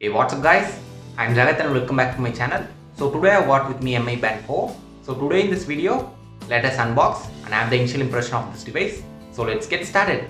Hey, what's up guys? I'm Jagath and welcome back to my channel. So today I got with me Mi Band 4. So today in this video, let us unbox and have the initial impression of this device. So let's get started.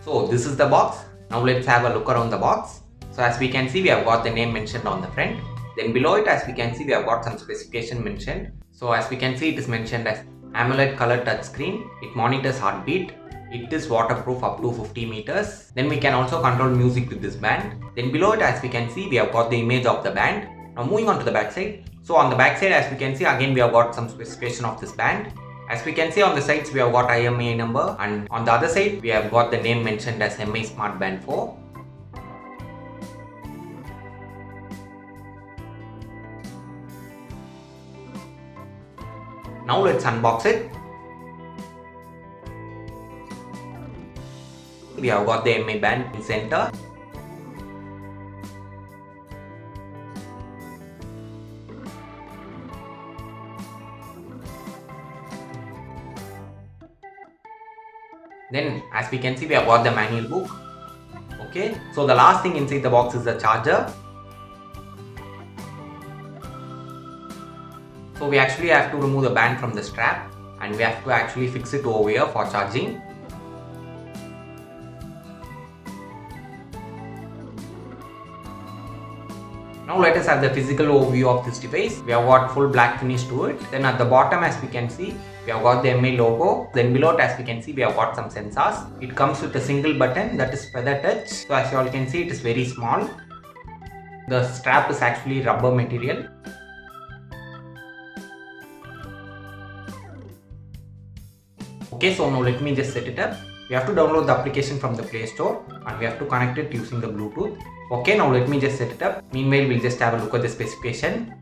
So this is the box. Now let's have a look around the box. So as we can see, we have got the name mentioned on the front. Then below it, as we can see, we have got some specification mentioned. So as we can see, it is mentioned as AMOLED color touchscreen. It monitors heartbeat. It is waterproof up to 50 meters. Then we can also control music with this band. Then below it, as we can see, we have got the image of the band. Now moving on to the back side. So on the back side, as we can see, again we have got some specification of this band. As we can see on the sides, we have got IMEI number, and on the other side we have got the name mentioned as Mi smartband 4. Now let's unbox it. We have got the Mi band in center. Then as we can see, we have got the manual book. Okay, so the last thing inside the box is the charger. So we actually have to remove the band from the strap and we have to actually fix it over here for charging. Now let us have the physical overview of this device. We have got full black finish to it. Then at the bottom, as we can see, we have got the Mi logo. Then below it, as we can see, we have got some sensors. It comes with a single button, that is feather touch. So as you all can see, it is very small. The strap is actually rubber material. Okay, so now let me just set it up. We have to download the application from the Play Store and we have to connect it using the Bluetooth. Okay, now let me just set it up. Meanwhile, we'll just have a look at the specification.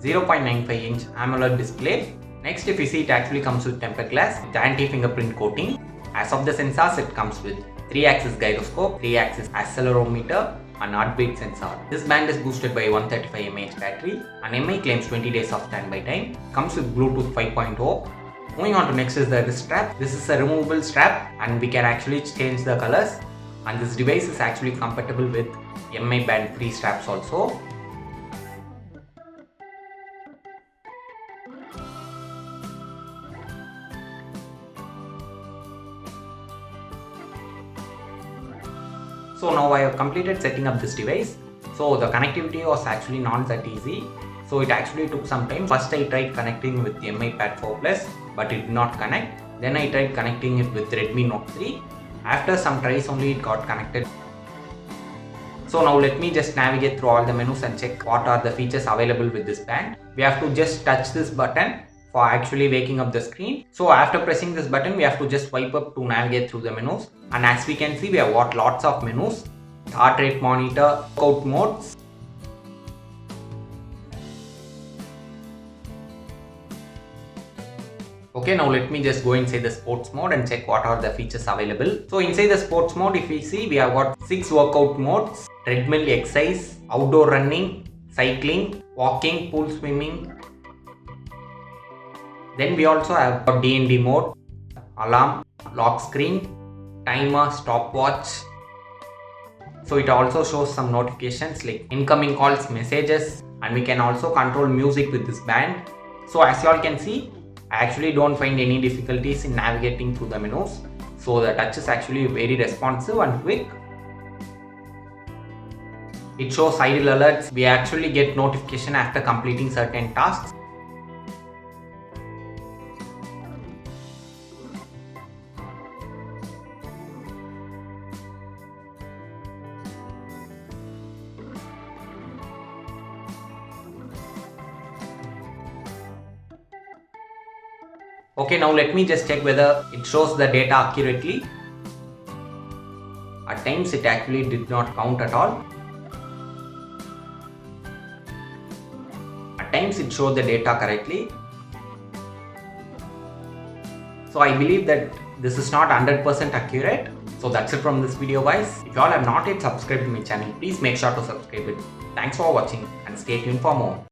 0.95 inch AMOLED display. Next, if you see, it actually comes with tempered glass with anti-fingerprint coating. As of the sensors, it comes with 3-axis gyroscope, 3-axis accelerometer, and heartbeat sensor. This band is boosted by 135 mAh battery and Mi claims 20 days of standby time. Comes with Bluetooth 5.0. Moving on to next is the wrist strap. This is a removable strap and we can actually change the colors. And this device is actually compatible with Mi Band 3 straps also. So now I have completed setting up this device. So the connectivity was actually not that easy. So it actually took some time. First I tried connecting with the Mi Pad 4 Plus, but it did not connect. Then I tried connecting it with Redmi Note 3. After some tries only it got connected. So now let me just navigate through all the menus and check what are the features available with this band. We have to just touch this button for actually waking up the screen. So after pressing this button, we have to just swipe up to navigate through the menus. And as we can see, we have got lots of menus. Heart rate monitor, workout modes. Okay, now let me just go inside the sports mode and check what are the features available. So inside the sports mode, if we see, we have got 6 workout modes: treadmill exercise, outdoor running, cycling, walking, pool swimming. Then we also have got D&D mode, alarm, lock screen, timer, stopwatch. So it also shows some notifications like incoming calls, messages, and we can also control music with this band. So as you all can see, I actually don't find any difficulties in navigating through the menus. So the touch is actually very responsive and quick. It shows idle alerts. We actually get notification after completing certain tasks. Okay, now let me just check whether it shows the data accurately. At times it actually did not count at all. At times it showed the data correctly. So I believe that this is not 100% accurate. So that's it from this video guys. If you all have not yet subscribed to my channel, please make sure to subscribe it. Thanks for watching and stay tuned for more.